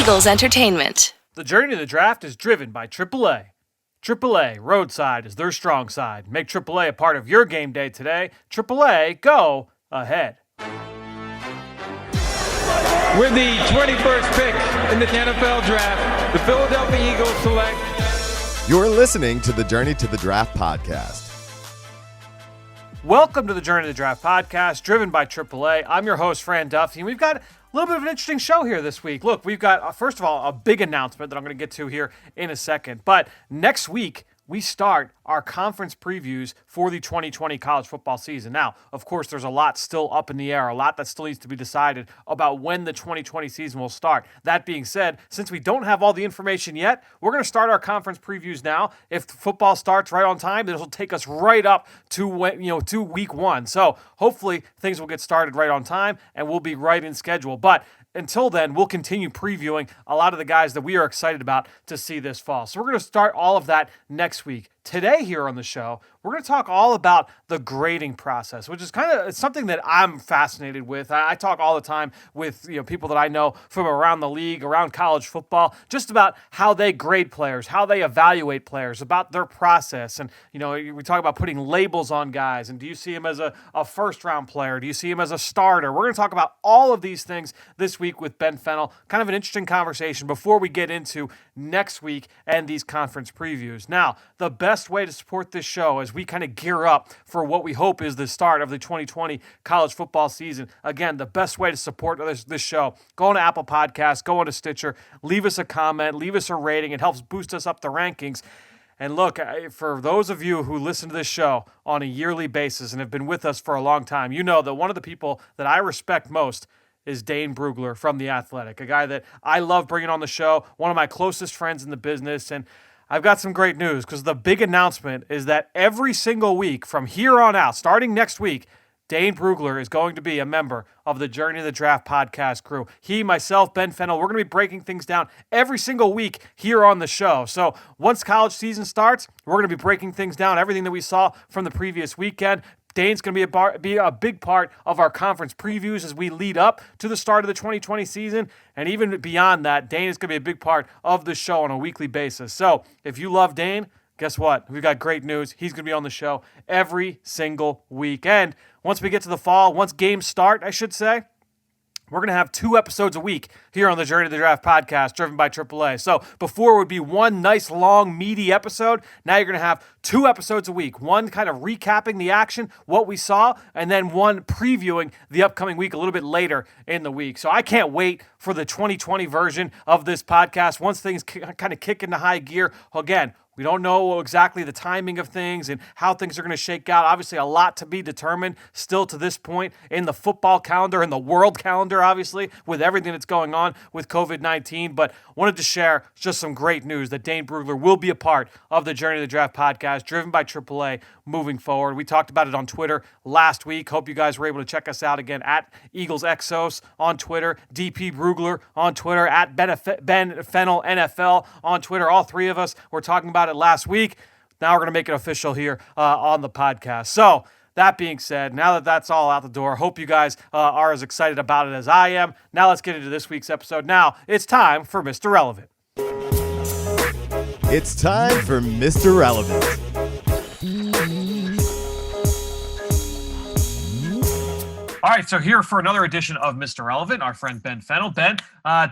Eagles Entertainment. The journey to the draft is driven by AAA. AAA, roadside is their strong side. Make AAA a part of your game day today. AAA, go ahead. With the 21st pick in the NFL Draft, the Philadelphia Eagles select. You're listening to the Journey to the Draft podcast. Welcome to the Journey to the Draft podcast, driven by AAA. I'm your host, Fran Duffy, and we've got a little bit of an interesting show here this week. Look, we've got, first of all, a big announcement that I'm going to get to here in a second. But next week, we start our conference previews for the 2020 college football season. Now, of course, there's a lot still up in the air, a lot that still needs to be decided about when the 2020 season will start. That being said, since we don't have all the information yet, we're going to start our conference previews now. If football starts right on time, then it'll take us right up to week one. So hopefully things will get started right on time and we'll be right in schedule. But until then, we'll continue previewing a lot of the guys that we are excited about to see this fall. So we're going to start all of that next week. Today here on the show, we're going to talk all about the grading process, which is it's something that I'm fascinated with. I talk all the time with people that I know from around the league, around college football, just about how they grade players, how they evaluate players, about their process. And, we talk about putting labels on guys. And do you see him as a first-round player? Do you see him as a starter? We're going to talk about all of these things this week with Ben Fennell. Kind of an interesting conversation before we get into next week and these conference previews. Now, the best way to support this show as we kind of gear up for what we hope is the start of the 2020 college football season. Again, the best way to support this show, go on to Apple Podcasts, go on to Stitcher, leave us a comment, leave us a rating. It helps boost us up the rankings. And look, for those of you who listen to this show on a yearly basis and have been with us for a long time, you know that one of the people that I respect most is Dane Brugler from The Athletic, a guy that I love bringing on the show, one of my closest friends in the business. And I've got some great news because the big announcement is that every single week from here on out, starting next week, Dane Brugler is going to be a member of the Journey to the Draft podcast crew. He, myself, Ben Fennell, we're going to be breaking things down every single week here on the show. So once college season starts, we're going to be breaking things down, everything that we saw from the previous weekend. Dane's going to be a big part of our conference previews as we lead up to the start of the 2020 season. And even beyond that, Dane is going to be a big part of the show on a weekly basis. So if you love Dane, guess what? We've got great news. He's going to be on the show every single week. And once we get to the fall, once games start, I should say, we're going to have 2 episodes a week here on the Journey to the Draft podcast, driven by AAA. So before it would be one nice, long, meaty episode. Now you're going to have 2 episodes a week. One kind of recapping the action, what we saw, and then one previewing the upcoming week a little bit later in the week. So I can't wait for the 2020 version of this podcast. Once things kind of kick into high gear, again, we don't know exactly the timing of things and how things are going to shake out. Obviously, a lot to be determined still to this point in the football calendar and the world calendar, obviously, with everything that's going on with COVID-19. But wanted to share just some great news that Dane Brugler will be a part of the Journey to the Draft podcast, driven by AAA moving forward. We talked about it on Twitter last week. Hope you guys were able to check us out again at Eagles Exos on Twitter, DP Brugler on Twitter, at Ben Fennell NFL on Twitter. All 3 of us were talking about it last week. Now we're going to make it official here on the podcast. So that being said, now that that's all out the door, hope you guys are as excited about it as I am. Now let's get into this week's episode. Now it's time for Mr. Relevant. It's time for Mr. Relevant. All right, so here for another edition of Mr. Relevant, our friend Ben Fennell. Ben,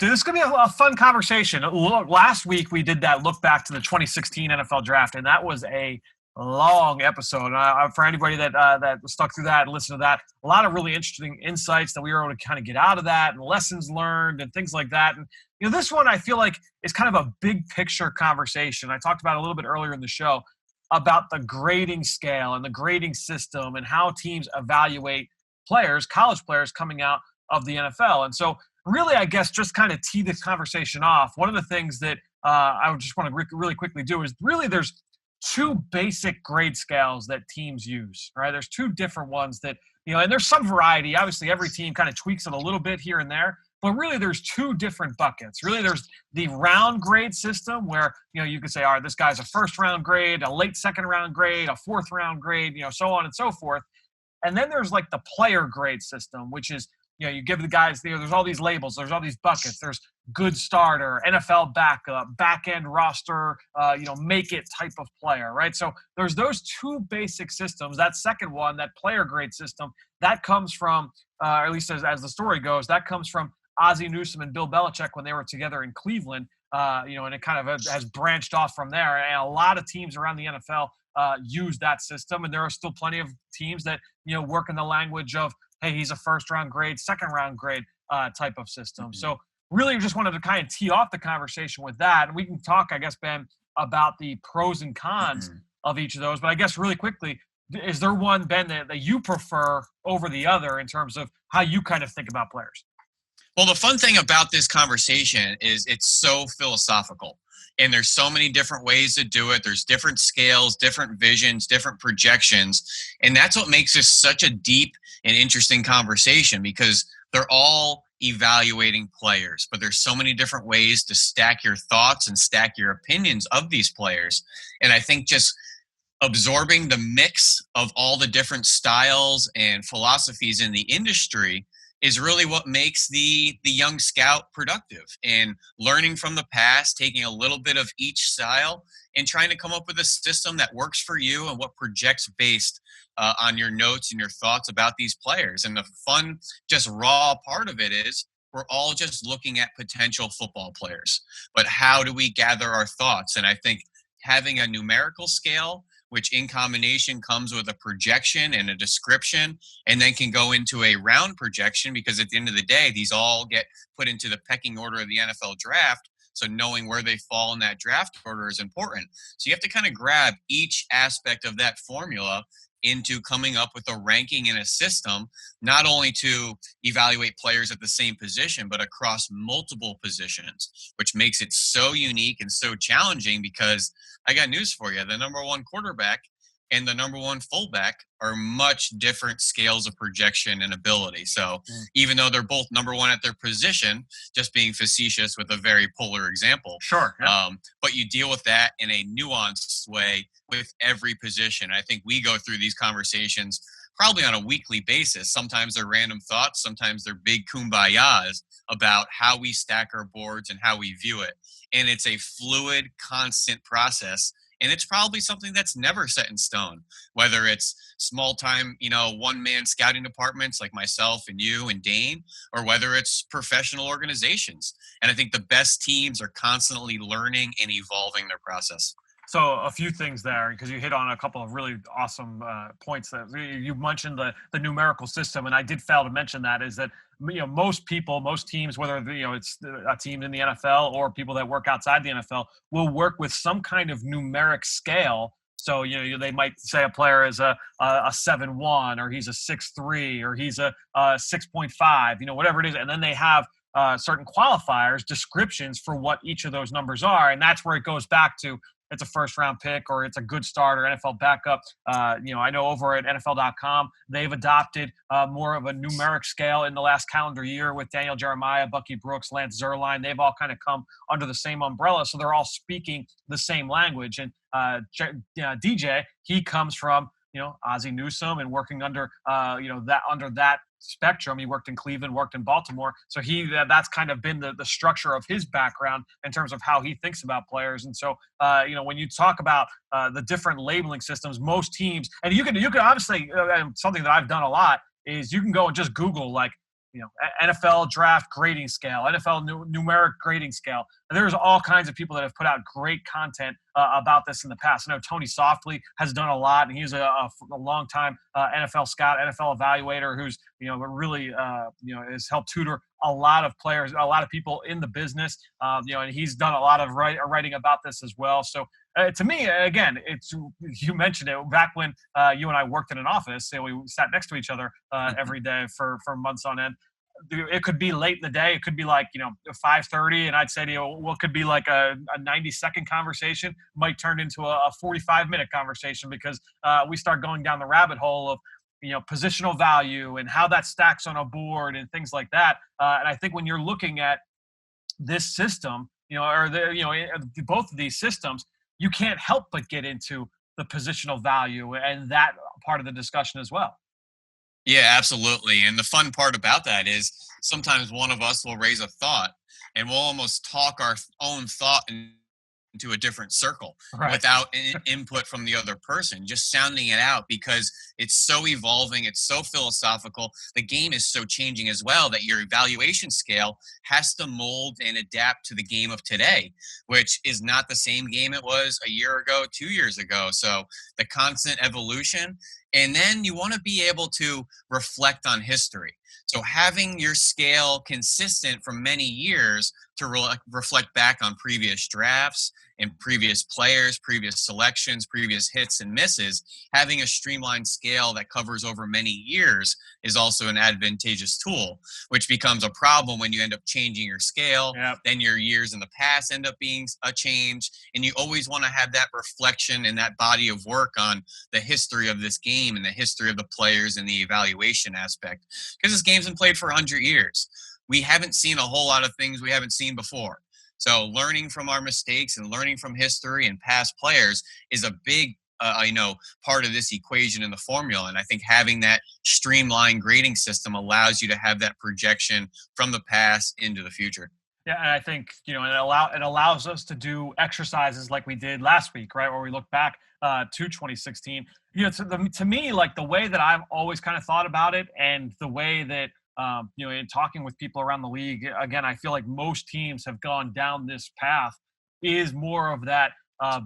this is going to be a fun conversation. Last week, we did that look back to the 2016 NFL Draft, and that was a long episode. For anybody that stuck through that and listened to that, a lot of really interesting insights that we were able to kind of get out of that and lessons learned and things like that. And this one I feel like is kind of a big picture conversation. I talked about it a little bit earlier in the show about the grading scale and the grading system and how teams evaluate players, college players coming out of the NFL. And so really, I guess, just kind of tee this conversation off, one of the things that I would just want to really quickly do is really there's 2 basic grade scales that teams use, right? There's 2 different ones that, and there's some variety. Obviously, every team kind of tweaks it a little bit here and there, but really there's 2 different buckets. Really, there's the round grade system where, you could say, all right, this guy's a first round grade, a late second round grade, a 4th round grade, so on and so forth. And then there's like the player grade system, which is you give the guys, there's all these labels, there's all these buckets, there's good starter, NFL backup, back end roster, make it type of player, right? So there's those two basic systems. That second one, that player grade system, that comes from, or at least as the story goes, that comes from Ozzie Newsome and Bill Belichick when they were together in Cleveland. And it kind of has branched off from there. And a lot of teams around the NFL use that system, and there are still plenty of teams that work in the language of, hey, he's a first round grade, second round grade type of system. Mm-hmm. So really just wanted to kind of tee off the conversation with that, and we can talk, I guess, Ben, about the pros and cons of each of those. But I guess really quickly, is there one, Ben, that you prefer over the other in terms of how you kind of think about players? Well, the fun thing about this conversation is it's so philosophical, and there's so many different ways to do it. There's different scales, different visions, different projections. And that's what makes this such a deep and interesting conversation, because they're all evaluating players, but there's so many different ways to stack your thoughts and stack your opinions of these players. And I think just absorbing the mix of all the different styles and philosophies in the industry is really what makes the young scout productive, and learning from the past, taking a little bit of each style and trying to come up with a system that works for you and what projects based on your notes and your thoughts about these players. And the fun, just raw part of it is we're all just looking at potential football players, but how do we gather our thoughts? And I think having a numerical scale, which in combination comes with a projection and a description, and then can go into a round projection, because at the end of the day, these all get put into the pecking order of the NFL draft. So knowing where they fall in that draft order is important. So you have to kind of grab each aspect of that formula into coming up with a ranking in a system, not only to evaluate players at the same position, but across multiple positions, which makes it so unique and so challenging. Because I got news for you, the number one quarterback and the number one fullback are much different scales of projection and ability. So even though they're both number one at their position, just being facetious with a very polar example. Sure. Yeah. But you deal with that in a nuanced way with every position. I think we go through these conversations probably on a weekly basis. Sometimes they're random thoughts. Sometimes they're big kumbayas about how we stack our boards and how we view it. And it's a fluid, constant process. And it's probably something that's never set in stone, whether it's small time, one-man scouting departments like myself and you and Dane, or whether it's professional organizations. And I think the best teams are constantly learning and evolving their process. So a few things there, because you hit on a couple of really awesome points. That you mentioned the numerical system, and I did fail to mention that, is that most people, most teams, whether it's a team in the NFL or people that work outside the NFL, will work with some kind of numeric scale. So they might say a player is a 7-1, or he's a 6-3, or he's a 6.5, whatever it is, and then they have certain qualifiers, descriptions for what each of those numbers are, and that's where it goes back to. It's a first-round pick, or it's a good starter, NFL backup. I know over at NFL.com, they've adopted more of a numeric scale in the last calendar year with Daniel Jeremiah, Bucky Brooks, Lance Zierlein. They've all kind of come under the same umbrella, so they're all speaking the same language. And DJ, he comes from Ozzie Newsome and working under that spectrum. He worked in Cleveland, worked in Baltimore, so that's kind of been the structure of his background in terms of how he thinks about players. And so when you talk about the different labeling systems, most teams, and you can obviously something that I've done a lot is you can go and just Google NFL draft grading scale, NFL numeric grading scale. And there's all kinds of people that have put out great content about this in the past. I know Tony Softly has done a lot, and he's a long-time NFL scout, NFL evaluator who's really has helped tutor a lot of players, a lot of people in the business. And he's done a lot of writing about this as well. So to me, again, you mentioned it back when you and I worked in an office, and we sat next to each other every day for months on end. It could be late in the day. It could be 5:30, and I'd say to you, what could be like a 90-second conversation might turn into a 45-minute conversation, because we start going down the rabbit hole of positional value and how that stacks on a board and things like that. And I think when you're looking at this system, both of these systems, you can't help but get into the positional value and that part of the discussion as well. Yeah, absolutely. And the fun part about that is sometimes one of us will raise a thought and we'll almost talk our own thought into a different circle Right. without input from the other person, just sounding it out because it's so evolving, it's so philosophical. The game is so changing as well that your evaluation scale has to mold and adapt to the game of today, which is not the same game it was a year ago, 2 years ago. So the constant evolution. And then you want to be able to reflect on history. So having your scale consistent for many years to reflect back on previous drafts and previous players, previous selections, previous hits and misses, having a streamlined scale that covers over many years is also an advantageous tool, which becomes a problem when you end up changing your scale. Yep. Then your years in the past end up being a change. And you always want to have that reflection and that body of work on the history of this game and the history of the players and the evaluation aspect. Because this game's been played for 100 years. We haven't seen a whole lot of things we haven't seen before. So learning from our mistakes and learning from history and past players is a big, part of this equation in the formula. And I think having that streamlined grading system allows you to have that projection from the past into the future. Yeah, and I think it allows us to do exercises like we did last week, right, where we look back to 2016. To me, like the way that I've always kind of thought about it, and the way that in talking with people around the league, again, I feel like most teams have gone down this path, is more of that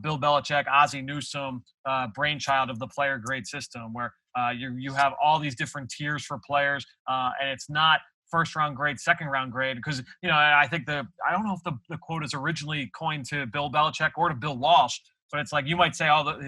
Bill Belichick, Ozzie Newsome brainchild of the player grade system, where you have all these different tiers for players, and it's not first round grade, second round grade, because I think I don't know if the quote is originally coined to Bill Belichick or to Bill Walsh, but it's like you might say, oh,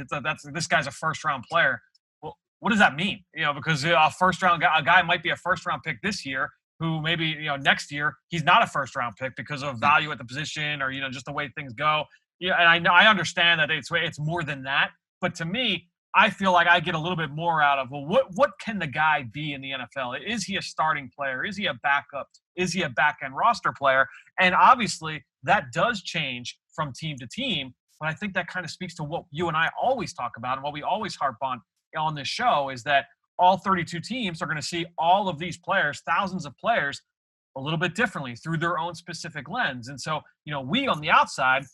this guy's a first round player. Well, what does that mean? Because a first round guy, a guy might be a first round pick this year, who maybe next year he's not a first round pick because of value at the position, or just the way things go. Yeah, and I understand that it's more than that, but to me, I feel like I get a little bit more out of, well, what can the guy be in the NFL? Is he a starting player? Is he a backup? Is he a back-end roster player? And obviously, that does change from team to team. But I think that kind of speaks to what you and I always talk about, and what we always harp on this show, is that all 32 teams are going to see all of these players, thousands of players, a little bit differently through their own specific lens. And so, we on the outside,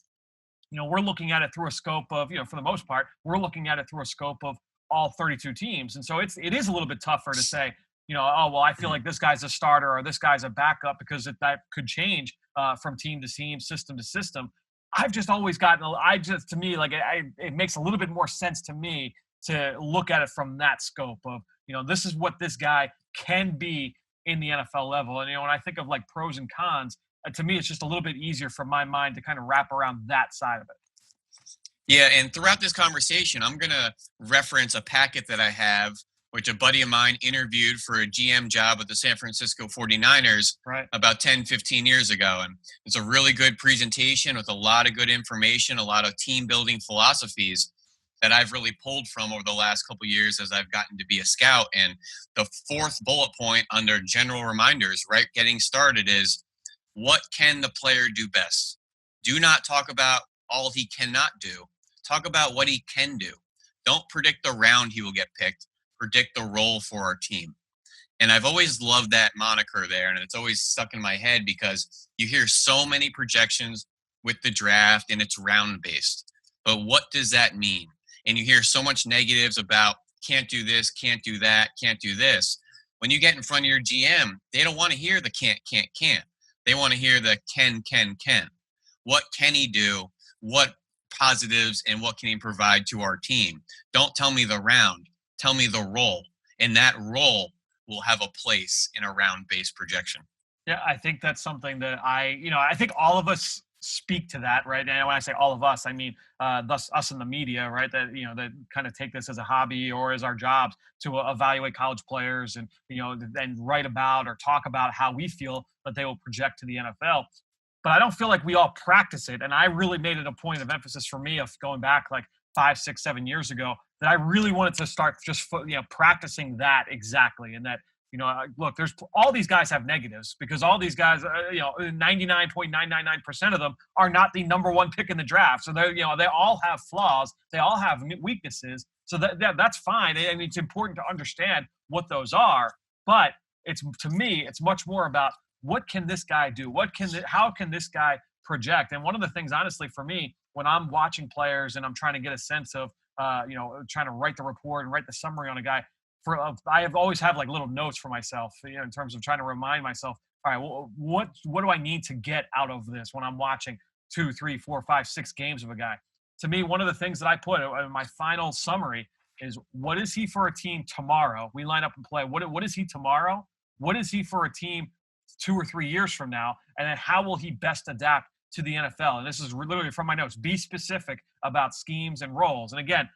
we're looking at it through a scope of, for the most part, we're looking at it through a scope of all 32 teams. And so it is a little bit tougher to say, oh, well, I feel like this guy's a starter or this guy's a backup, because that could change from team to team, system to system. I've just always to me, like it makes a little bit more sense to me to look at it from that scope of, this is what this guy can be in the NFL level. And, when I think of like pros and cons, to me, it's just a little bit easier for my mind to kind of wrap around that side of it. Yeah, and throughout this conversation, I'm going to reference a packet that I have, which a buddy of mine interviewed for a GM job at the San Francisco 49ers about 10, 15 years ago. And it's a really good presentation with a lot of good information, a lot of team-building philosophies that I've really pulled from over the last couple of years as I've gotten to be a scout. And the fourth bullet point under general reminders, right, getting started, is what can the player do best? Do not talk about all he cannot do. Talk about what he can do. Don't predict the round he will get picked. Predict the role for our team. And I've always loved that moniker there, and it's always stuck in my head because you hear so many projections with the draft and it's round-based. But what does that mean? And you hear so much negatives about can't do this, can't do that, can't do this. When you get in front of your GM, they don't want to hear the can't. They want to hear the can. What can he do? What positives and what can he provide to our team? Don't tell me the round. Tell me the role. And that role will have a place in a round-based projection. Yeah, I think that's something that I think all of us speak to that, right? And when I say all of us, I mean us in the media, right? That that kind of take this as a hobby or as our jobs to evaluate college players and and write about or talk about how we feel that they will project to the NFL. But I don't feel like we all practice it. And I really made it a point of emphasis for me of going back like 5, 6, 7 years ago that I really wanted to start just practicing that exactly, and that look, there's all these guys have negatives because all these guys, 99.999% of them are not the number one pick in the draft. So they all have flaws. They all have weaknesses. So that's fine. I mean, it's important to understand what those are. But to me, it's much more about what can this guy do? How can this guy project? And one of the things, honestly, for me, when I'm watching players and I'm trying to get a sense of, trying to write the report and write the summary on a guy, I have always had like little notes for myself, in terms of trying to remind myself, all right, well, what do I need to get out of this when I'm watching 2, 3, 4, 5, 6 games of a guy? To me, one of the things that I put in my final summary is, what is he for a team tomorrow? We line up and play. What is he tomorrow? What is he for a team 2 or 3 years from now? And then how will he best adapt to the NFL? And this is literally from my notes. Be specific about schemes and roles. And again,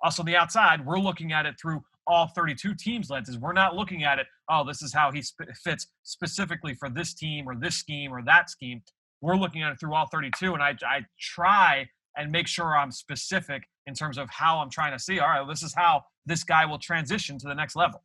us on the outside, we're looking at it through all 32 teams lenses. We're not looking at it, this is how he fits specifically for this team or this scheme or that scheme. We're looking at it through all 32, and I try and make sure I'm specific in terms of how I'm trying to see, all right, this is how this guy will transition to the next level.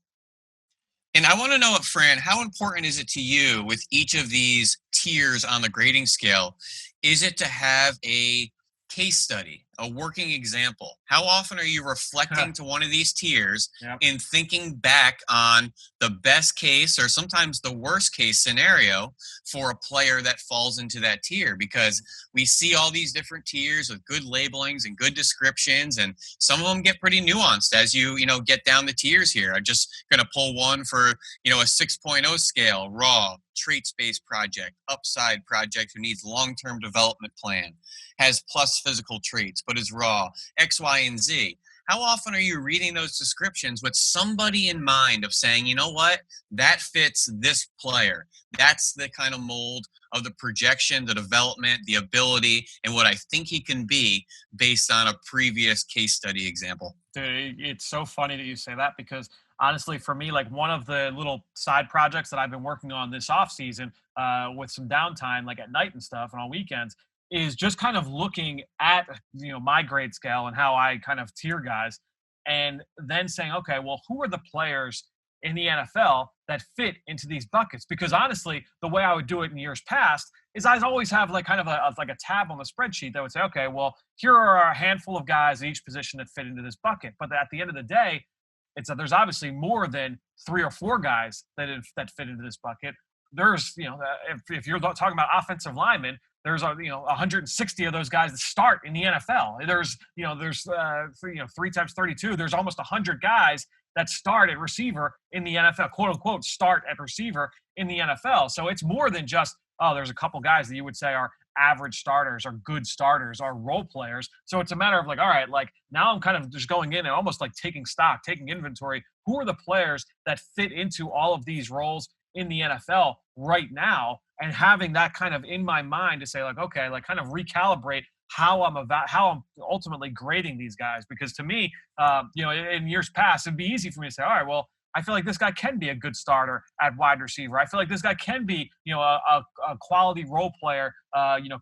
And I want to know, Fran, how important is it to you with each of these tiers on the grading scale? Is it to have a case study, a working example? How often are you reflecting to one of these tiers and thinking back on the best case or sometimes the worst case scenario for a player that falls into that tier? Because we see all these different tiers with good labelings and good descriptions, and some of them get pretty nuanced as you get down the tiers here. I'm just going to pull one for, a 6.0 scale, raw, traits-based project, upside project who needs long-term development plan, has plus physical traits, but is raw, X, Y, and Z. How often are you reading those descriptions with somebody in mind of saying, you know what, that fits this player? That's the kind of mold of the projection, the development, the ability, and what I think he can be based on a previous case study example. Dude, it's so funny that you say that, because honestly, for me, like one of the little side projects that I've been working on this off season, with some downtime, like at night and stuff and on weekends, is just kind of looking at, my grade scale and how I kind of tier guys, and then saying, okay, well, who are the players in the NFL that fit into these buckets? Because honestly, the way I would do it in years past is I'd always have like kind of a tab on the spreadsheet that would say, okay, well, here are a handful of guys at each position that fit into this bucket. But at the end of the day, there's obviously more than 3 or 4 guys that fit into this bucket. There's, if you're talking about offensive linemen, there's 160 of those guys that start in the NFL. There's 3 times 32. There's almost 100 guys that start at receiver in the NFL, quote unquote, start at receiver in the NFL. So it's more than just, there's a couple guys that you would say are average starters or good starters or role players. So it's a matter of like, all right, like now I'm kind of just going in and almost like taking stock, taking inventory. Who are the players that fit into all of these roles in the NFL right now, and having that kind of in my mind to say like, okay, like kind of recalibrate how I'm ultimately grading these guys. Because to me, in years past, it'd be easy for me to say, all right, well, I feel like this guy can be a good starter at wide receiver. I feel like this guy can be, a quality role player,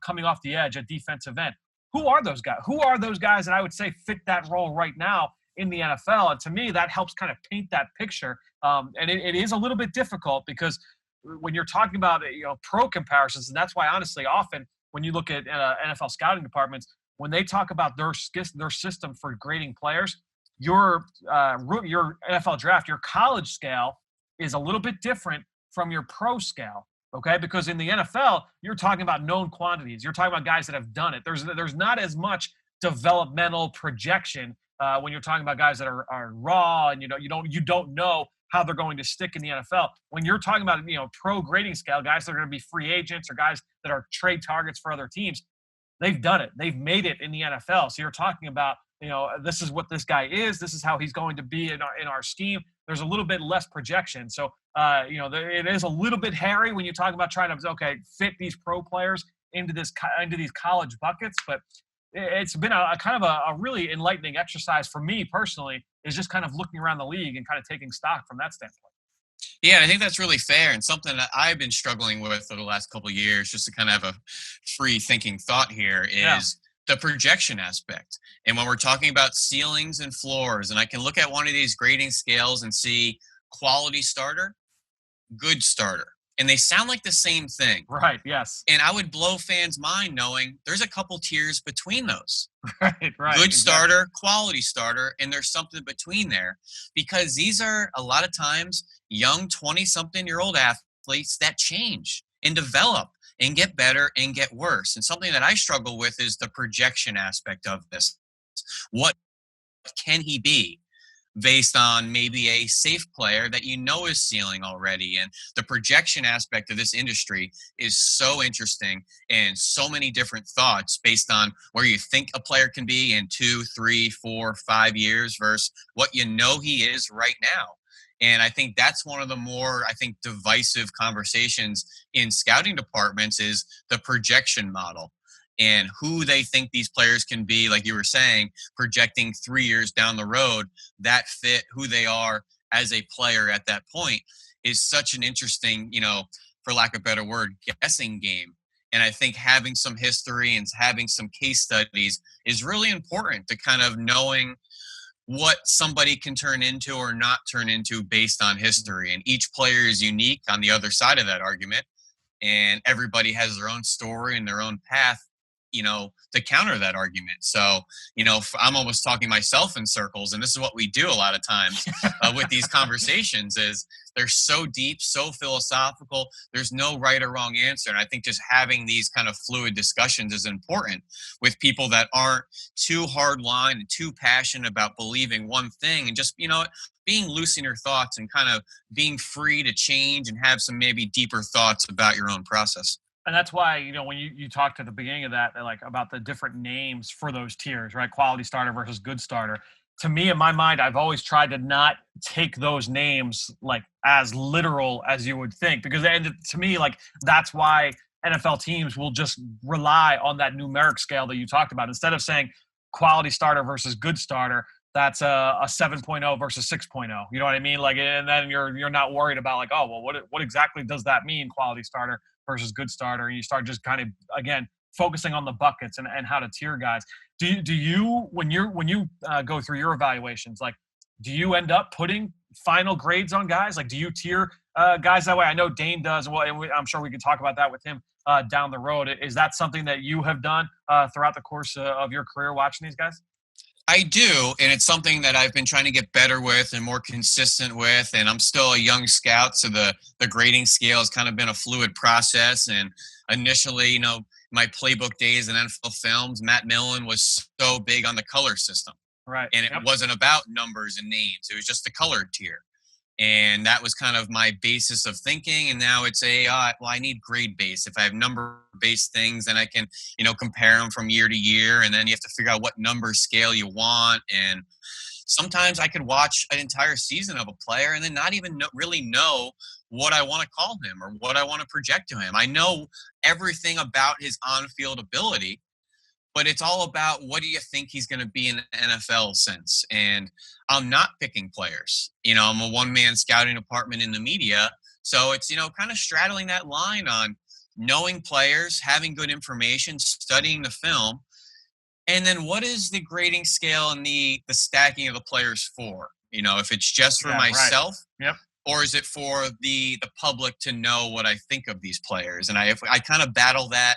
coming off the edge at defensive end. Who are those guys? Who are those guys that I would say fit that role right now in the NFL? And to me, that helps kind of paint that picture. And it is a little bit difficult because when you're talking about, pro comparisons, and that's why honestly, often when you look at NFL scouting departments, when they talk about their system for grading players, your NFL draft, your college scale is a little bit different from your pro scale. Okay, because in the NFL, you're talking about known quantities. You're talking about guys that have done it. There's not as much developmental projection when you're talking about guys that are raw and you don't know how they're going to stick in the NFL. When you're talking about pro grading scale, guys that are going to be free agents or guys that are trade targets for other teams, they've done it. They've made it in the NFL. So you're talking about this is what this guy is. This is how he's going to be in our scheme. There's a little bit less projection. So it is a little bit hairy when you talk about trying to fit these pro players into these college buckets. But it's been a kind of a really enlightening exercise for me personally, is just kind of looking around the league and kind of taking stock from that standpoint. Yeah, I think that's really fair, and something that I've been struggling with over the last couple of years, just to kind of have a free thinking thought here, is the projection aspect. And when we're talking about ceilings and floors, and I can look at one of these grading scales and see quality starter, good starter. And they sound like the same thing. Right, yes. And I would blow fans' mind knowing there's a couple tiers between those. Right, Good exactly. starter, quality starter, and there's something between there, because these are a lot of times young 20-something-year-old athletes that change and develop and get better and get worse. And something that I struggle with is the projection aspect of this. What can he be based on maybe a safe player that you know is ceiling already? And the projection aspect of this industry is so interesting, and so many different thoughts based on where you think a player can be in 2, 3, 4, 5 years versus what you know he is right now. And I think that's one of the more, divisive conversations in scouting departments is the projection model and who they think these players can be. Like you were saying, projecting 3 years down the road, that fit who they are as a player at that point is such an interesting, for lack of a better word, guessing game. And I think having some history and having some case studies is really important to kind of knowing what somebody can turn into or not turn into based on history. And each player is unique on the other side of that argument. And everybody has their own story and their own path, to counter that argument. So, I'm almost talking myself in circles, and this is what we do a lot of times with these conversations is they're so deep, so philosophical. There's no right or wrong answer. And I think just having these kind of fluid discussions is important with people that aren't too hardline and too passionate about believing one thing, and just, being loose in your thoughts and kind of being free to change and have some maybe deeper thoughts about your own process. And that's why, when you talked at the beginning of that, like about the different names for those tiers, right? Quality starter versus good starter. To me, in my mind, I've always tried to not take those names like as literal as you would think, because to me, like that's why NFL teams will just rely on that numeric scale that you talked about. Instead of saying quality starter versus good starter, that's a 7.0 versus 6.0. You know what I mean? Like, and then you're not worried about like, oh, well, what exactly does that mean, quality starter versus good starter? And you start just kind of, again, focusing on the buckets and how to tier guys. Do you when you go through your evaluations, like, do you end up putting final grades on guys? Like, do you tier guys that way? I know Dane does. Well, and I'm sure we can talk about that with him down the road. Is that something that you have done throughout the course of your career watching these guys? I do, and it's something that I've been trying to get better with and more consistent with, and I'm still a young scout, so the grading scale has kind of been a fluid process. And initially, my playbook days in NFL Films, Matt Millen was so big on the color system. Right. And it wasn't about numbers and names. It was just the colored tier. And that was kind of my basis of thinking. And now it's I need grade base. If I have number based things, then I can, compare them from year to year. And then you have to figure out what number scale you want. And sometimes I could watch an entire season of a player and then not even really know what I want to call him or what I want to project to him. I know everything about his on-field ability, but it's all about what do you think he's going to be in the NFL sense. And I'm not picking players. I'm a one-man scouting department in the media. So it's, kind of straddling that line on knowing players, having good information, studying the film, and then what is the grading scale and the stacking of the players for? If it's just for myself, right. Yep. Or is it for the public to know what I think of these players? And I kind of battle that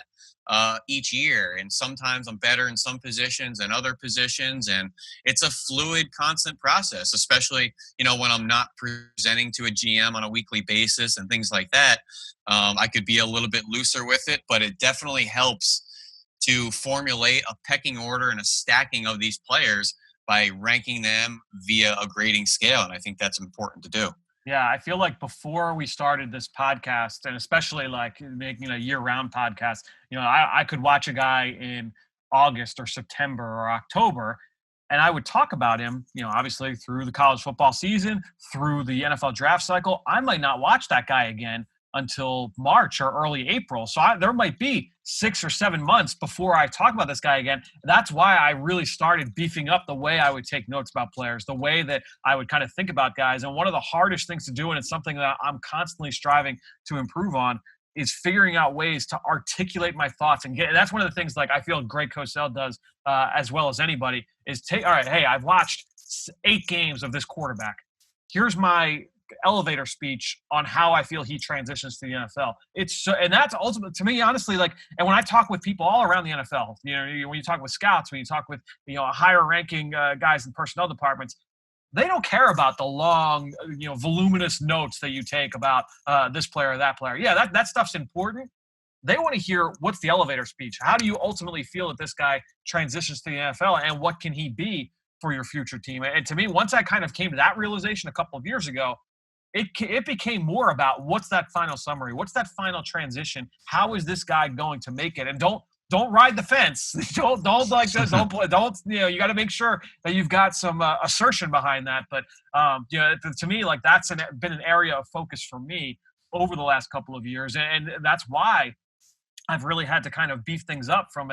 each year, and sometimes I'm better in some positions than other positions, and it's a fluid, constant process, especially when I'm not presenting to a GM on a weekly basis and things like that. I could be a little bit looser with it, but it definitely helps to formulate a pecking order and a stacking of these players by ranking them via a grading scale, and I think that's important to do. Yeah, I feel like before we started this podcast, and especially like making a year-round podcast, I could watch a guy in August or September or October, and I would talk about him, obviously through the college football season, through the NFL draft cycle. I might not watch that guy again until March or early April. So there might be 6 or 7 months before I talk about this guy again. That's why I really started beefing up the way I would take notes about players, the way that I would kind of think about guys. And one of the hardest things to do, and it's something that I'm constantly striving to improve on, is figuring out ways to articulate my thoughts. And that's one of the things like I feel Greg Cosell does as well as anybody is all right, hey, I've watched 8 games of this quarterback. Here's my elevator speech on how I feel he transitions to the NFL. And that's ultimate to me, honestly. Like, and when I talk with people all around the NFL, when you talk with scouts, when you talk with higher ranking guys in personnel departments, they don't care about the long, voluminous notes that you take about this player or that player. Yeah, that stuff's important. They want to hear, what's the elevator speech? How do you ultimately feel that this guy transitions to the NFL, and what can he be for your future team? And to me, once I kind of came to that realization a couple of years ago, it became more about, what's that final summary? What's that final transition? How is this guy going to make it? And don't ride the fence. don't like this. Don't play. Don't, you got to make sure that you've got some assertion behind that. But to me, like, that's been an area of focus for me over the last couple of years, and that's why I've really had to kind of beef things up from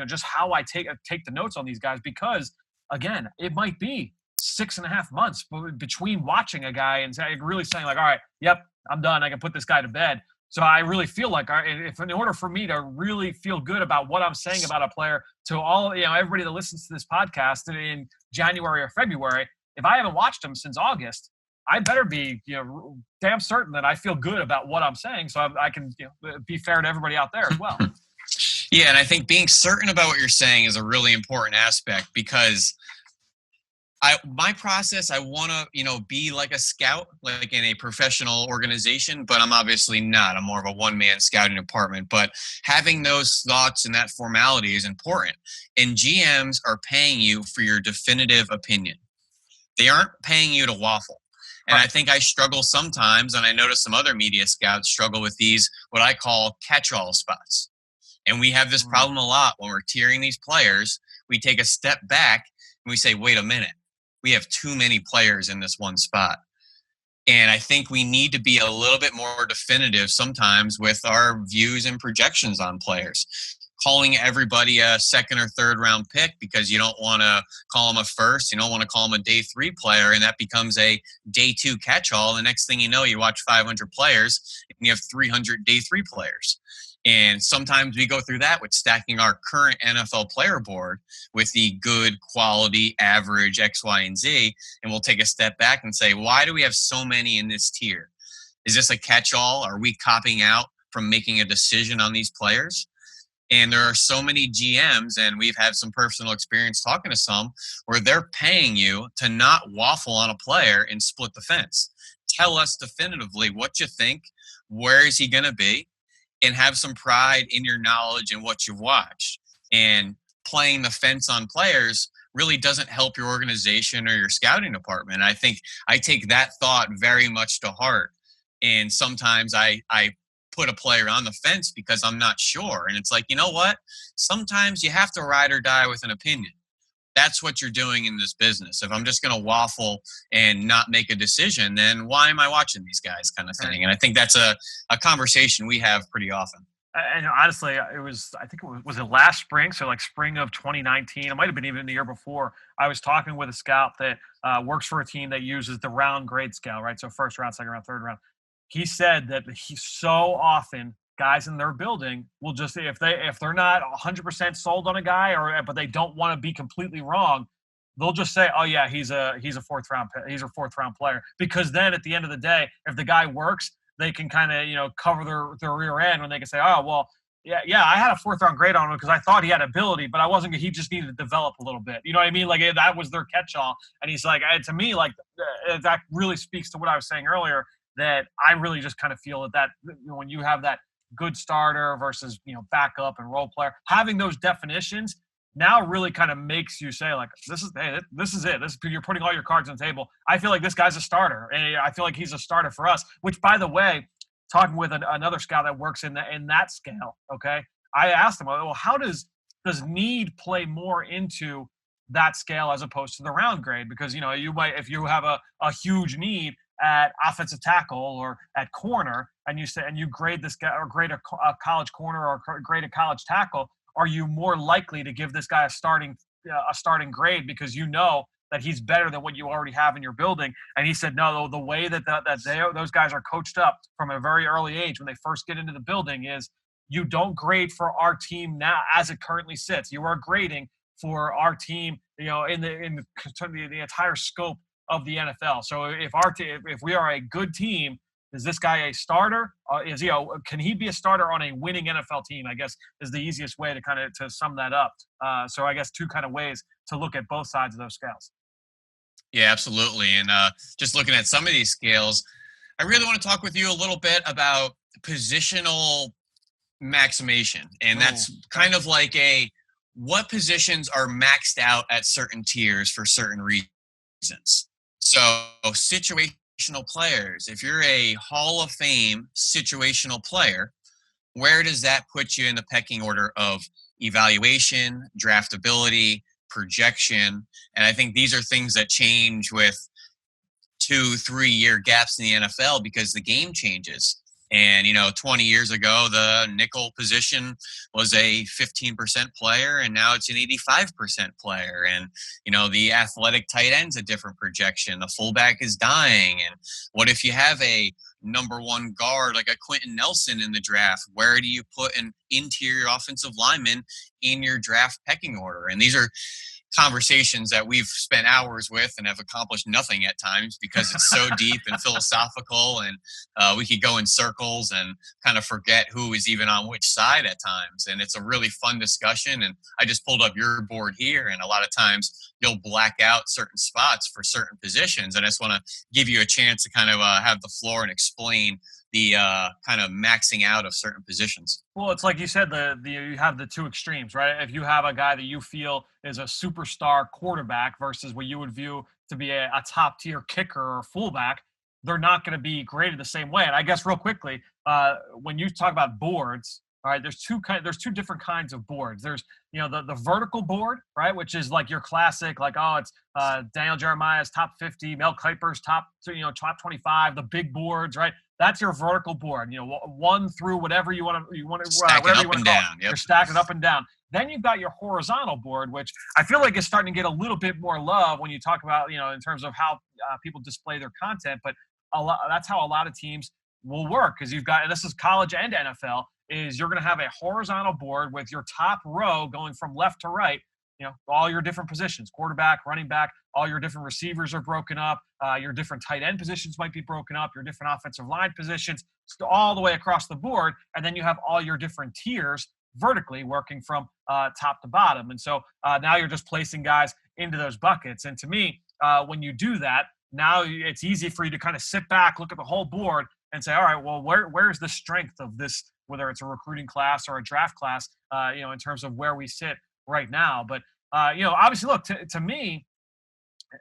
just how I take the notes on these guys, because again, it might be 6.5 months between watching a guy and really saying, like, all right, yep, I'm done. I can put this guy to bed. So I really feel like, if in order for me to really feel good about what I'm saying about a player to all, everybody that listens to this podcast in January or February, if I haven't watched him since August, I better be, damn certain that I feel good about what I'm saying, so I can be fair to everybody out there as well. Yeah, and I think being certain about what you're saying is a really important aspect, because my process, I want to, be like a scout, like in a professional organization, but I'm obviously not. I'm more of a one-man scouting department. But having those thoughts and that formality is important. And GMs are paying you for your definitive opinion. They aren't paying you to waffle. And I think I struggle sometimes, and I notice some other media scouts struggle with these, what I call catch-all spots. And we have this problem a lot when we're tiering these players. We take a step back and we say, wait a minute. We have too many players in this one spot. And I think we need to be a little bit more definitive sometimes with our views and projections on players. Calling everybody a second or third round pick because you don't want to call them a first, you don't want to call them a day 3 player, and that becomes a day 2 catch-all. The next thing you know, you watch 500 players and you have 300 day 3 players. And sometimes we go through that with stacking our current NFL player board with the good, quality, average, X, Y, and Z. And we'll take a step back and say, why do we have so many in this tier? Is this a catch-all? Are we copying out from making a decision on these players? And there are so many GMs, and we've had some personal experience talking to some, where they're paying you to not waffle on a player and split the fence. Tell us definitively what you think, where is he going to be, and have some pride in your knowledge and what you've watched. And playing the fence on players really doesn't help your organization or your scouting department. I think I take that thought very much to heart. And sometimes I put a player on the fence because I'm not sure. And it's like, you know what? Sometimes you have to ride or die with an opinion. That's what you're doing in this business. If I'm just going to waffle and not make a decision, then why am I watching these guys, kind of thing? And I think that's a conversation we have pretty often. And honestly, I think it was last spring, so like spring of 2019. It might have been even the year before. I was talking with a scout that works for a team that uses the round grade scale, right? So first round, second round, third round. He said that so often guys in their building will just, if they're not 100% sold on a guy, but they don't want to be completely wrong, they'll just say, oh yeah, he's a fourth round player, because then at the end of the day, if the guy works, they can kind of cover their rear end when they can say, oh well, yeah, I had a 4th round grade on him because I thought he had ability, but he just needed to develop a little bit. You know what I mean? Like, that was their catch-all. And he's like, to me, like, that really speaks to what I was saying earlier, that I really just kind of feel that when you have that good starter versus, backup and role player, having those definitions now really kind of makes you say, like, this is it. You're putting all your cards on the table. I feel like this guy's a starter, and I feel like he's a starter for us, which, by the way, talking with another scout that works in that scale, okay, I asked him, well, how does need play more into that scale as opposed to the round grade? Because, you might, if you have a huge need at offensive tackle or at corner, and you grade this guy, or grade a college corner, or grade a college tackle, are you more likely to give this guy a starting grade because you know that he's better than what you already have in your building? And he said, no, the way that those guys are coached up from a very early age when they first get into the building is, you don't grade for our team now as it currently sits. You are grading for our team, in the entire scope of the NFL. So if we are a good team, is this guy a starter? Can he be a starter on a winning NFL team? I guess is the easiest way to kind of to sum that up. So I guess two kind of ways to look at both sides of those scales. Yeah, absolutely. And just looking at some of these scales, I really want to talk with you a little bit about positional maximization. And that's kind of like what positions are maxed out at certain tiers for certain reasons. So situational players, if you're a Hall of Fame situational player, where does that put you in the pecking order of evaluation, draftability, projection? And I think these are things that change with 2-3 year gaps in the NFL because the game changes. And, 20 years ago, the nickel position was a 15% player, and now it's an 85% player. And, the athletic tight end's a different projection. The fullback is dying. And what if you have a number one guard like a Quentin Nelson in the draft? Where do you put an interior offensive lineman in your draft pecking order? And these are conversations that we've spent hours with and have accomplished nothing at times because it's so deep and philosophical, and we could go in circles and kind of forget who is even on which side at times. And it's a really fun discussion. And I just pulled up your board here, and a lot of times you'll black out certain spots for certain positions. And I just want to give you a chance to kind of have the floor and explain the kind of maxing out of certain positions. Well, it's like you said, you have the two extremes, right? If you have a guy that you feel is a superstar quarterback versus what you would view to be a top tier kicker or fullback, they're not going to be graded the same way. And I guess real quickly, when you talk about boards, all right, there's two different kinds of boards. There's the vertical board, right, which is like your classic, like it's Daniel Jeremiah's top 50, Mel Kiper's top 25, the big boards, right? That's your vertical board. 1 through whatever you want to stack it up and down. Yep. You're stacking up and down. Then you've got your horizontal board, which I feel like is starting to get a little bit more love when you talk about in terms of how people display their content. But that's how a lot of teams will work, because you've got, and this is college and NFL, is you're going to have a horizontal board with your top row going from left to right. All your different positions, quarterback, running back, all your different receivers are broken up. Your different tight end positions might be broken up. Your different offensive line positions, all the way across the board. And then you have all your different tiers vertically working from top to bottom. And so now you're just placing guys into those buckets. And to me, when you do that, now it's easy for you to kind of sit back, look at the whole board and say, all right, well, where's the strength of this, whether it's a recruiting class or a draft class, in terms of where we sit right now. But obviously, look, to me,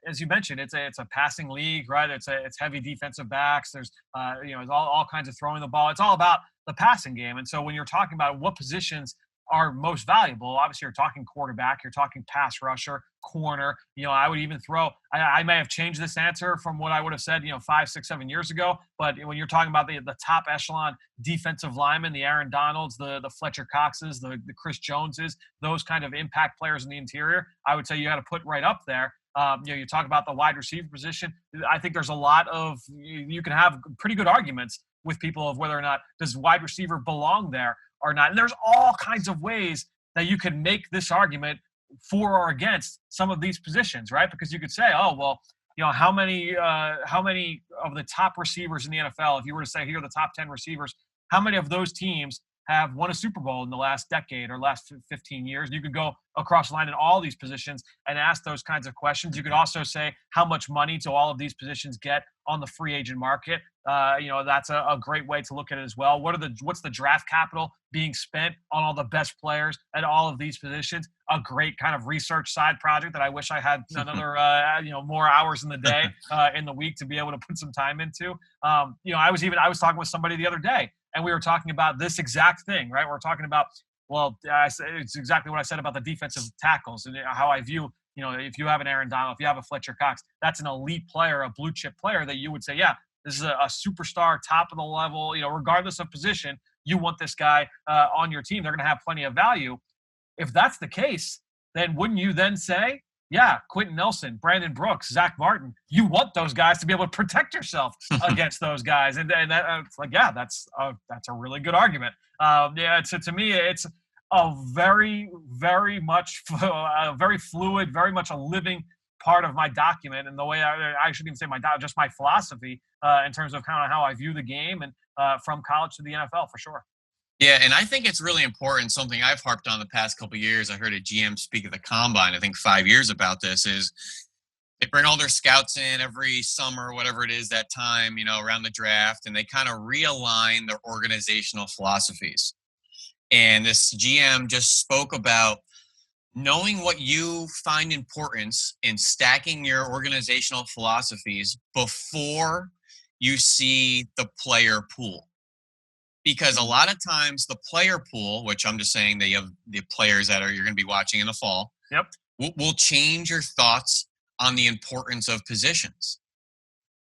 as you mentioned, it's a passing league, right? It's heavy defensive backs. There's all kinds of throwing the ball. It's all about the passing game. And so when you're talking about what positions are most valuable, obviously you're talking quarterback, you're talking pass rusher, corner. I would even throw. I may have changed this answer from what I would have said, 5, 6, 7 years ago. But when you're talking about the top echelon defensive linemen, the Aaron Donalds, the Fletcher Coxes, the Chris Joneses, those kind of impact players in the interior, I would say you got to put right up there. You talk about the wide receiver position. I think there's a lot of, you can have pretty good arguments with people of whether or not does wide receiver belong there or not. And there's all kinds of ways that you can make this argument for or against some of these positions, right? Because you could say, oh, well, how many of the top receivers in the NFL, if you were to say here are the top 10 receivers, how many of those teams have won a Super Bowl in the last decade or last 15 years? You could go across the line in all these positions and ask those kinds of questions. You could also say how much money do all of these positions get on the free agent market. That's a great way to look at it as well. What's the draft capital being spent on all the best players at all of these positions? A great kind of research side project that I wish I had another more hours in the day in the week to be able to put some time into. I was talking with somebody the other day, and we were talking about this exact thing, right? We're talking about, it's exactly what I said about the defensive tackles and how I view, if you have an Aaron Donald, if you have a Fletcher Cox, that's an elite player, a blue chip player that you would say, yeah, this is a superstar, top of the level, regardless of position, you want this guy on your team. They're going to have plenty of value. If that's the case, then wouldn't you then say, yeah, Quentin Nelson, Brandon Brooks, Zach Martin, you want those guys to be able to protect yourself against those guys. And that, it's like, yeah, that's a really good argument. To me, it's a very, very much, very fluid, very much a living part of my document and the way I shouldn't even say just my philosophy in terms of kind of how I view the game and from college to the NFL for sure. Yeah, and I think it's really important. Something I've harped on the past couple of years. I heard a GM speak at the Combine, I think 5 years about this, is they bring all their scouts in every summer, whatever it is that time, around the draft, and they kind of realign their organizational philosophies. And this GM just spoke about knowing what you find importance in stacking your organizational philosophies before you see the player pool. Because a lot of times the player pool, which I'm just saying that you have the players that you're going to be watching in the fall, Yep. will change your thoughts on the importance of positions.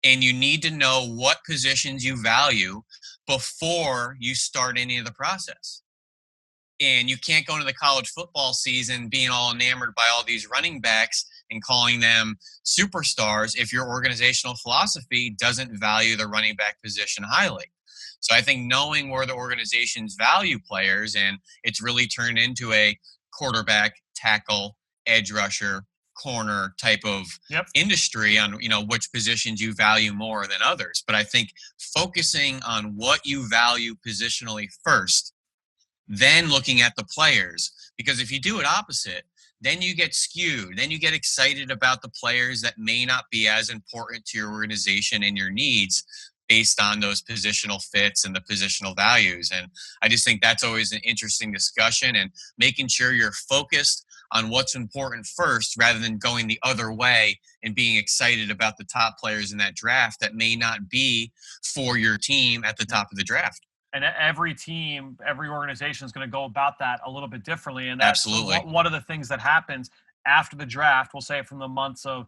And you need to know what positions you value before you start any of the process. And you can't go into the college football season being all enamored by all these running backs and calling them superstars if your organizational philosophy doesn't value the running back position highly. So I think knowing where the organizations value players, and it's really turned into a quarterback, tackle, edge rusher, corner type of industry on, which positions you value more than others. But I think focusing on what you value positionally first, then looking at the players, because if you do it opposite, then you get skewed. Then you get excited about the players that may not be as important to your organization and your needs based on those positional fits and the positional values. And I just think that's always an interesting discussion, and making sure you're focused on what's important first rather than going the other way and being excited about the top players in that draft that may not be for your team at the top of the draft. And every team, every organization is going to go about that a little bit differently. And that's absolutely one of the things that happens after the draft. We'll say from the months of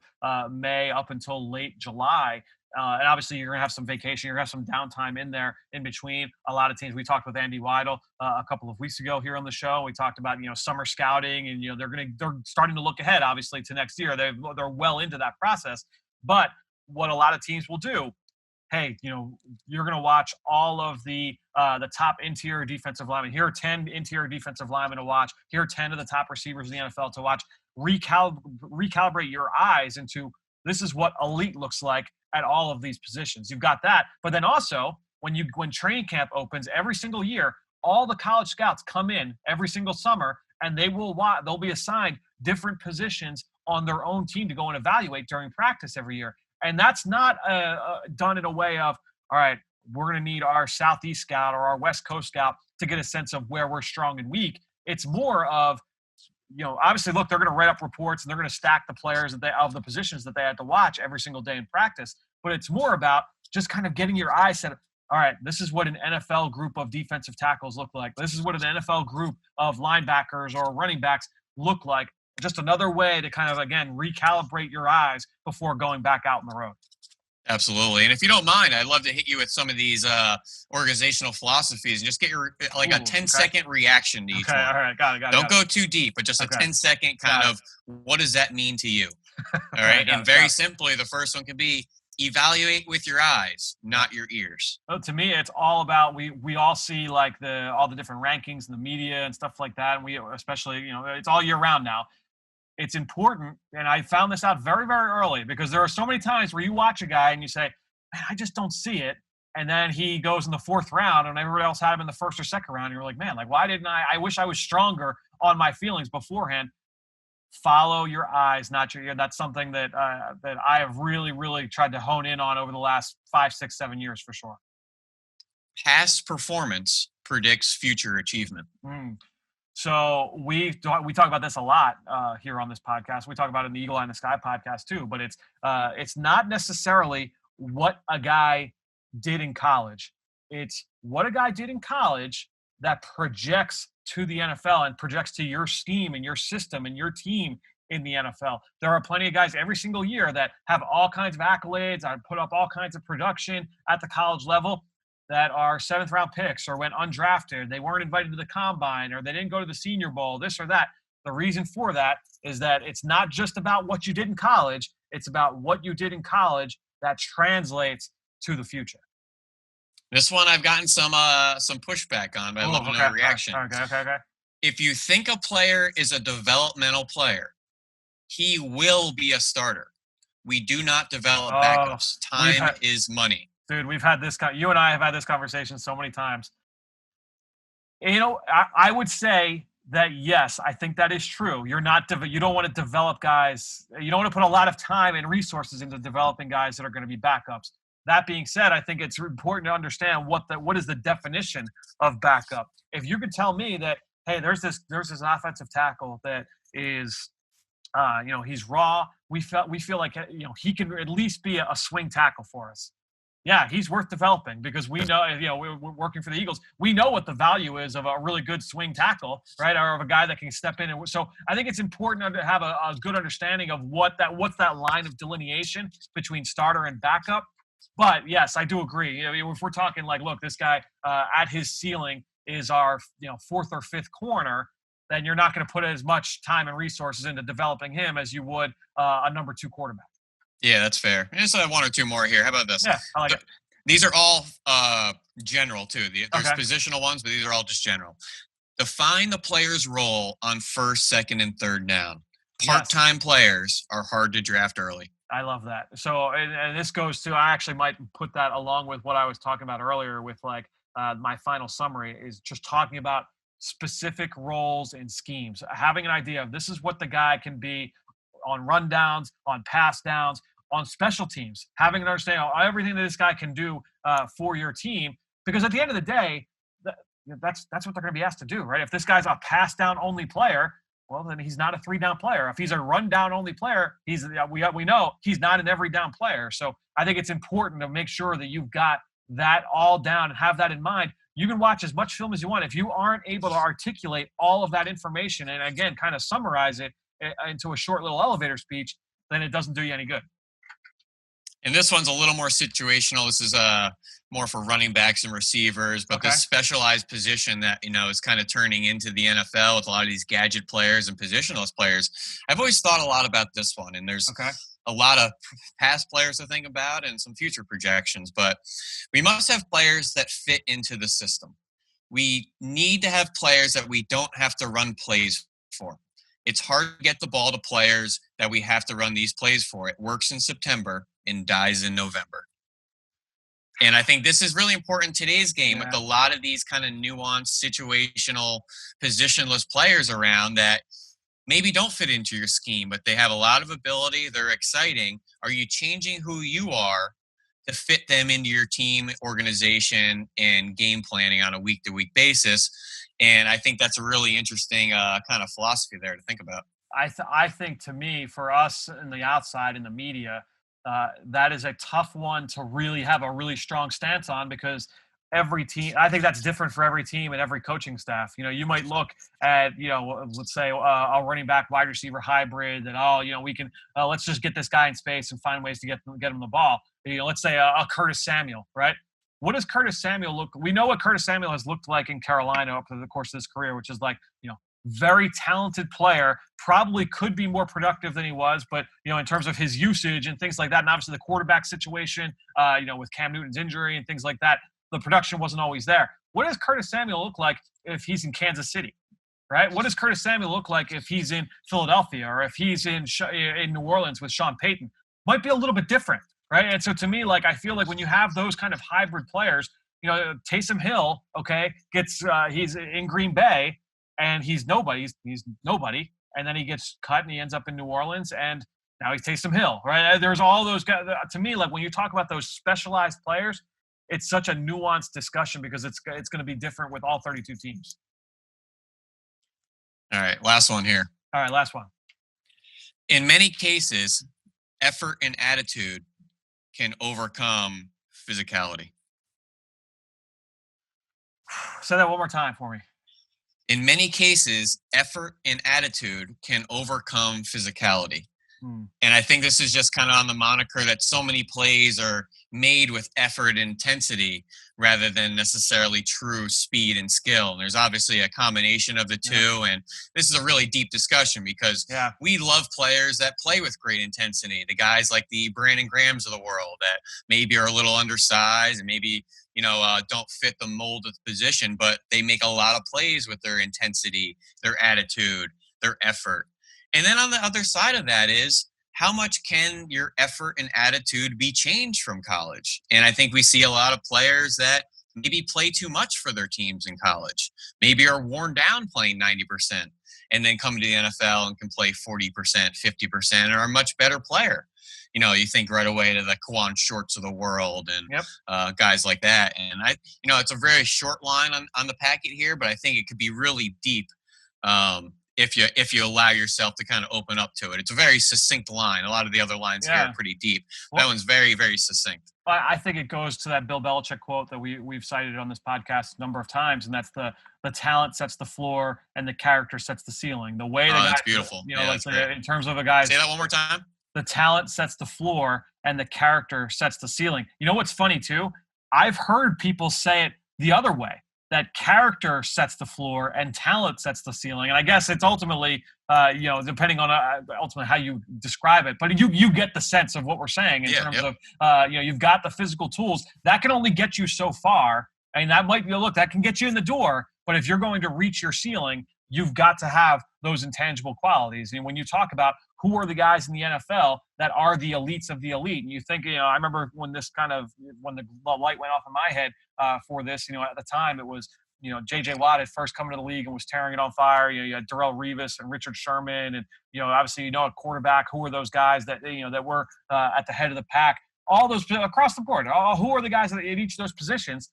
May up until late July. And obviously, you're going to have some vacation. You're going to have some downtime in there in between. A lot of teams. We talked with Andy Weidel a couple of weeks ago here on the show. We talked about summer scouting, and they're starting to look ahead, obviously, to next year. They're well into that process. But what a lot of teams will do, hey, you're going to watch all of the top interior defensive linemen. Here are 10 interior defensive linemen to watch. Here are 10 of the top receivers in the NFL to watch. Recalibrate your eyes into this is what elite looks like at all of these positions. You've got that. But then also, when training camp opens every single year, all the college scouts come in every single summer, and they'll be assigned different positions on their own team to go and evaluate during practice every year. And that's not done in a way of, all right, we're going to need our Southeast scout or our West Coast scout to get a sense of where we're strong and weak. It's more of, obviously, look, they're going to write up reports and they're going to stack the players of the positions that they had to watch every single day in practice. But it's more about just kind of getting your eyes set. All right, this is what an NFL group of defensive tackles look like. This is what an NFL group of linebackers or running backs look like. Just another way to kind of, again, recalibrate your eyes before going back out on the road. Absolutely. And if you don't mind, I'd love to hit you with some of these organizational philosophies and just get your a 10-second reaction to each one. All right. Got it. Don't go too deep, but just a 10-second kind of what does that mean to you? All right. And very simply, the first one could be evaluate with your eyes, not your ears. Well, to me, it's all about we all see like all the different rankings in the media and stuff like that. And we especially, it's all year round now. It's important, and I found this out very, very early, because there are so many times where you watch a guy and you say, man, I just don't see it. And then he goes in the fourth round and everybody else had him in the first or second round. And you're like, man, like, why didn't I wish I was stronger on my feelings beforehand. Follow your eyes, not your ear. That's something that I have really, really tried to hone in on over the last 5, 6, 7 years for sure. Past performance predicts future achievement. So we talk about this a lot here on this podcast. We talk about it in the Eagle Eye in the Sky podcast too. But it's not necessarily what a guy did in college. It's what a guy did in college that projects to the NFL and projects to your scheme and your system and your team in the NFL. There are plenty of guys every single year that have all kinds of accolades, that put up all kinds of production at the college level, that are 7th round picks or went undrafted. They weren't invited to the combine, or they didn't go to the Senior Bowl, this or that. The reason for that is that it's not just about what you did in college. It's about what you did in college that translates to the future. This one I've gotten some pushback on, but I'd love to know your reaction. Okay. If you think a player is a developmental player, he will be a starter. We do not develop Oh, backups. Time is money. Dude, we've had this. You and I have had this conversation so many times. You know, I would say that yes, I think that is true. You don't want to develop guys. You don't want to put a lot of time and resources into developing guys that are going to be backups. That being said, I think it's important to understand what is the definition of backup. If you could tell me that, hey, there's this offensive tackle that is, he's raw. We feel like he can at least be a swing tackle for us. Yeah, he's worth developing because we know, we're working for the Eagles. We know what the value is of a really good swing tackle, right? Or of a guy that can step in. And so I think it's important to have a good understanding of what's that line of delineation between starter and backup. But yes, I do agree. If we're talking like, look, this guy at his ceiling is our, fourth or fifth corner, then you're not going to put as much time and resources into developing him as you would a number 2 quarterback. Yeah, that's fair. I just have 1 or 2 more here. How about this? Yeah, I like it. These are all general, too. There's positional ones, but these are all just general. Define the player's role on first, second, and third down. Part-time players are hard to draft early. I love that. So, and this goes to, I actually might put that along with what I was talking about earlier with like my final summary is just talking about specific roles and schemes. Having an idea of this is what the guy can be on rundowns, on pass downs, on special teams, having an understanding of everything that this guy can do for your team. Because at the end of the day, that's what they're going to be asked to do, right? If this guy's a pass down only player, well, then he's not a 3-down player. If he's a run down only player, we know he's not an every down player. So I think it's important to make sure that you've got that all down and have that in mind. You can watch as much film as you want. If you aren't able to articulate all of that information and again, kind of summarize it into a short little elevator speech, then it doesn't do you any good. And this one's a little more situational. This is more for running backs and receivers, but this specialized position that, is kind of turning into the NFL with a lot of these gadget players and positionless players. I've always thought a lot about this one, and there's a lot of past players to think about and some future projections, but we must have players that fit into the system. We need to have players that we don't have to run plays for. It's hard to get the ball to players that we have to run these plays for. It works in September and dies in November. And I think this is really important in today's game with a lot of these kind of nuanced, situational, positionless players around that maybe don't fit into your scheme, but they have a lot of ability. They're exciting. Are you changing who you are to fit them into your team, organization, and game planning on a week-to-week basis? And I think that's a really interesting kind of philosophy there to think about. I think to me, for us in the outside, in the media, that is a tough one to really have a really strong stance on because every team, I think that's different for every team and every coaching staff. You might look at, let's say a running back wide receiver hybrid that, we can, let's just get this guy in space and find ways to get him the ball. Let's say a Curtis Samuel, right? What does Curtis Samuel look? We know what Curtis Samuel has looked like in Carolina over the course of his career, which is like, very talented player, probably could be more productive than he was, but, in terms of his usage and things like that, and obviously the quarterback situation, with Cam Newton's injury and things like that, the production wasn't always there. What does Curtis Samuel look like if he's in Kansas City, right? What does Curtis Samuel look like if he's in Philadelphia or if he's in New Orleans with Sean Payton? Might be a little bit different, right? And so to me, like, I feel like when you have those kind of hybrid players, Taysom Hill, he's in Green Bay, and he's nobody. He's nobody. And then he gets cut and he ends up in New Orleans and now he's Taysom Hill, right? There's all those guys. To me, like when you talk about those specialized players, it's such a nuanced discussion because it's going to be different with all 32 teams. All right. Last one here. All right. Last one. In many cases, effort and attitude can overcome physicality. Say that one more time for me. In many cases, effort and attitude can overcome physicality. And I think this is just kind of on the moniker that so many plays are made with effort and intensity rather than necessarily true speed and skill. And there's obviously a combination of the two. And this is a really deep discussion because we love players that play with great intensity. The guys like the Brandon Grahams of the world that maybe are a little undersized and maybe, don't fit the mold of the position, but they make a lot of plays with their intensity, their attitude, their effort. And then on the other side of that is, how much can your effort and attitude be changed from college? And I think we see a lot of players that maybe play too much for their teams in college, maybe are worn down playing 90%, and then come to the NFL and can play 40%, 50%, and are a much better player. You think right away to the Kwan Shorts of the world and Yep. guys like that. And it's a very short line on the packet here, but I think it could be really deep if you allow yourself to kind of open up to it. It's a very succinct line. A lot of the other lines here are pretty deep. That one's very, very succinct. I think it goes to that Bill Belichick quote that we've cited on this podcast a number of times, and that's the talent sets the floor and the character sets the ceiling. The way that's beautiful. In terms of a guy. Say that one more time. The talent sets the floor and the character sets the ceiling. You know what's funny too? I've heard people say it the other way, that character sets the floor and talent sets the ceiling. And I guess it's ultimately, depending on ultimately how you describe it, but you get the sense of what we're saying in terms of, you've got the physical tools that can only get you so far. And that might be that can get you in the door. But if you're going to reach your ceiling, you've got to have those intangible qualities. And when you talk about who are the guys in the NFL that are the elites of the elite, and you think, I remember when the light went off in my head for this, at the time it was, J.J. Watt had first come into the league and was tearing it on fire. You had Darrelle Revis and Richard Sherman, and obviously at quarterback, who are those guys that that were at the head of the pack? All those across the board. Who are the guys at each of those positions?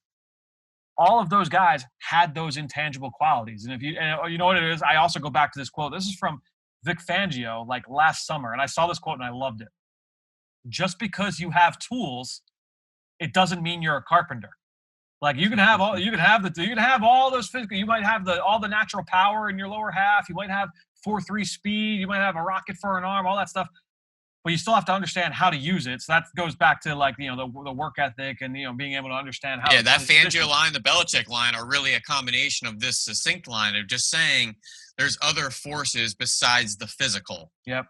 All of those guys had those intangible qualities. And you know what it is? I also go back to this quote. This is from Vic Fangio, like last summer. And I saw this quote and I loved it. Just because you have tools, it doesn't mean you're a carpenter. Like you can have all those physical, you might have all the natural power in your lower half. You might have 4.3 speed. You might have a rocket for an arm, all that stuff. But you still have to understand how to use it. So that goes back to the work ethic and being able to understand how. Yeah, that Fangio line, the Belichick line are really a combination of this succinct line of just saying there's other forces besides the physical. Yep.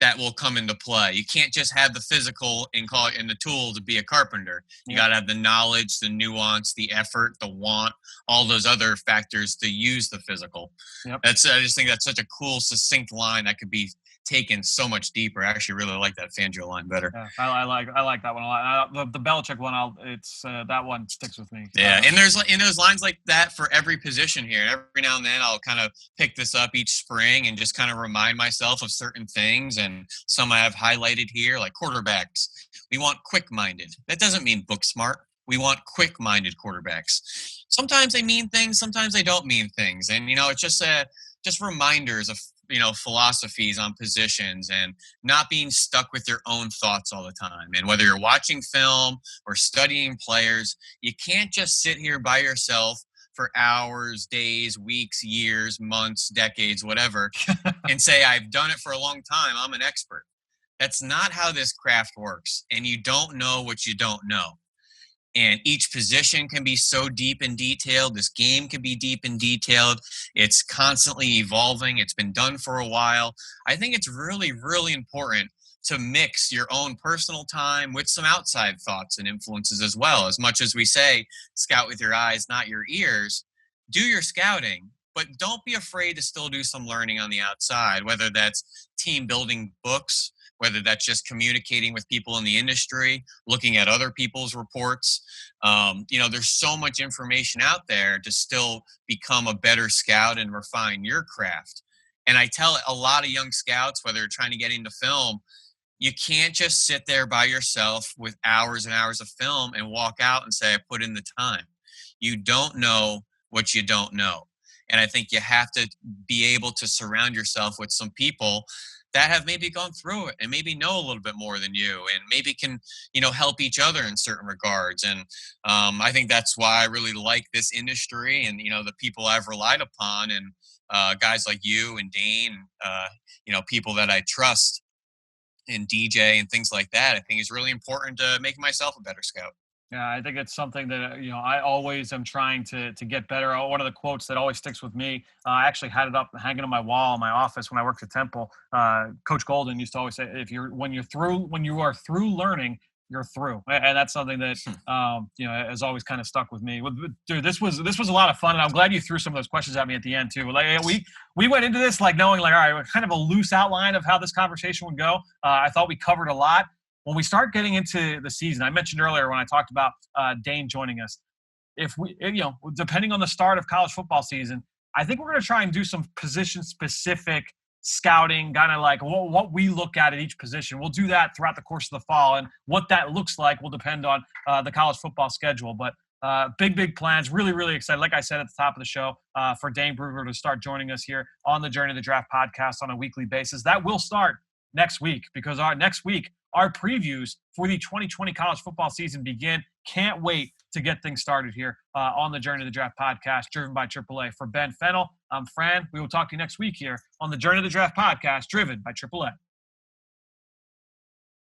That will come into play. You can't just have the physical and the tool to be a carpenter. You got to have the knowledge, the nuance, the effort, the want, all those other factors to use the physical. Yep. I just think that's such a cool, succinct line that could be taken so much deeper. I actually really like that Fangio line better. Yeah, I like that one a lot. The Belichick one, that one sticks with me. Yeah, and there's lines like that for every position here. Every now and then I'll kind of pick this up each spring and just kind of remind myself of certain things. And some I have highlighted here, like quarterbacks. We want quick-minded. That doesn't mean book smart. We want quick-minded quarterbacks. Sometimes they mean things, sometimes they don't mean things. And it's just reminders of philosophies on positions and not being stuck with your own thoughts all the time. And whether you're watching film or studying players, you can't just sit here by yourself for hours, days, weeks, years, months, decades, whatever, and say, I've done it for a long time, I'm an expert. That's not how this craft works. And you don't know what you don't know. And each position can be so deep and detailed. This game can be deep and detailed. It's constantly evolving. It's been done for a while. I think it's really, really important to mix your own personal time with some outside thoughts and influences as well. As much as we say, scout with your eyes, not your ears, do your scouting, but don't be afraid to still do some learning on the outside, whether that's team building books, whether that's just communicating with people in the industry, looking at other people's reports. There's so much information out there to still become a better scout and refine your craft. And I tell a lot of young scouts, whether they're trying to get into film, you can't just sit there by yourself with hours and hours of film and walk out and say, I put in the time. You don't know what you don't know. And I think you have to be able to surround yourself with some people that have maybe gone through it and maybe know a little bit more than you and maybe can, help each other in certain regards. And I think that's why I really like this industry and, the people I've relied upon and guys like you and Dane, people that I trust and DJ and things like that. I think is really important to make myself a better scout. Yeah, I think it's something that, I always am trying to get better. One of the quotes that always sticks with me, I actually had it up hanging on my wall in my office when I worked at Temple. Coach Golden used to always say, when you are through learning, you're through. And that's something that has always kind of stuck with me. Dude, this was a lot of fun, and I'm glad you threw some of those questions at me at the end too. Like we went into this like knowing like, all right, kind of a loose outline of how this conversation would go. I thought we covered a lot. When we start getting into the season, I mentioned earlier when I talked about Dane joining us, if we, depending on the start of college football season, I think we're going to try and do some position-specific scouting, kind of like what we look at each position. We'll do that throughout the course of the fall, and what that looks like will depend on the college football schedule. But big plans. Really, really excited. Like I said at the top of the show, for Dane Brugler to start joining us here on the Journey to the Draft podcast on a weekly basis. That will start next week, because next week our previews for the 2020 college football season begin. Can't wait to get things started here on the Journey to the Draft podcast, driven by AAA. For Ben Fennell, I'm Fran. We will talk to you next week here on the Journey to the Draft podcast, driven by AAA.